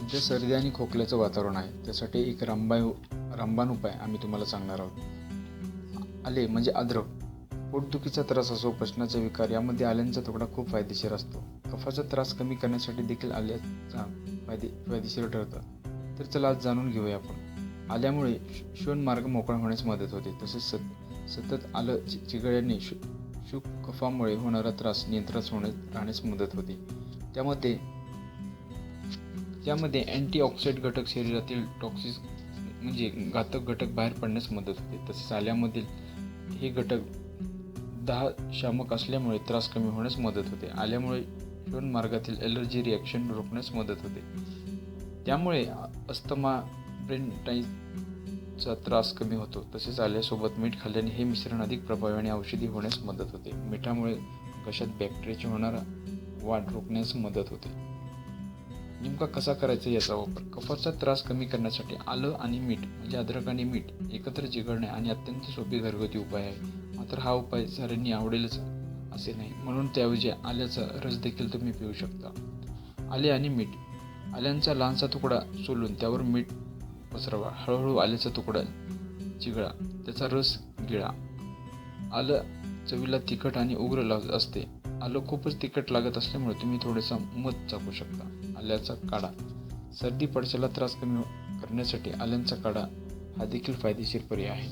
सध्या सर्दी आणि खोकल्याचं वातावरण आहे, त्यासाठी एक रामबाण उपाय आम्ही तुम्हाला सांगणार आहोत. आले म्हणजे अद्रक. पोटदुखीचा त्रास असो, पचनाचे विकार यामध्ये आल्यांचा तुकडा खूप फायदेशीर असतो. कफाचा त्रास कमी करण्यासाठी देखील आल्याचा फायदेशीर ठरतं. तर चला आज जाणून घेऊया आपण. आल्यामुळे श्वसन मार्ग मोकळा होण्यास मदत होते. तसेच सतत आलं चिघळल्याने शुक कफामुळे होणारा त्रास नियंत्रणात राहण्यास मदत होते. त्यामध्ये अँटीऑक्सिडंट घटक शरीरातील टॉक्सिक म्हणजे घातक घटक बाहेर पडण्यास मदत होते. तसेच आल्यामधील हे घटक शामक असल्यामुळे त्रास कमी होण्यास मदत होते. आल्यामुळे श्वसन मार्गातील ॲलर्जी रिॲक्शन रोखण्यास मदत होते. त्यामुळे अस्थमा, ब्रोंकायटिसचा त्रास कमी होतो. तसेच आल्यासोबत मीठ खाल्ल्याने हे मिश्रण अधिक प्रभावी आणि औषधी होण्यास मदत होते. मिठामुळे घशात बॅक्टेरियाची होणारा वाढ रोखण्यास मदत होते. नेमका कसा करायचा याचा वापर? कफाचा त्रास कमी करण्यासाठी आलं आणि मीठ म्हणजे अद्रक आणि मीठ एकत्र चिघळणे आणि अत्यंत सोपी घरगुती उपाय आहे. मात्र हा उपाय साऱ्यांनी आवडेलच असे नाही, म्हणून त्याऐवजी आल्याचा रस देखील तुम्ही पिऊ शकता. आले आणि मीठ. आल्यांचा लहानसा तुकडा सोलून त्यावर मीठ पसरवा. हळूहळू आल्याचा तुकडा चिघळा, त्याचा रस गिळा. आलं चवीला तिखट आणि उग्र असते. आलं खूपच तिखट लागत असल्यामुळे तुम्ही थोडेसा मध चाकू शकता. आल्याचा काढा. सर्दी पडशाला त्रास कमी करण्यासाठी आल्यांचा काढा हा देखील फायदेशीर पर्याय आहे.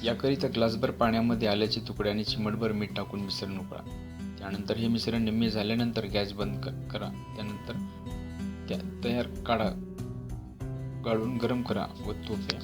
याकरिता ग्लासभर पाण्यामध्ये आल्याचे तुकडे आणि चिमटभर मीठ टाकून मिश्रण उकळा. त्यानंतर हे मिश्रण निम्मे झाल्यानंतर गॅस बंद करा. त्यानंतर तयार काढा गाळून गरम करा व तो प्या.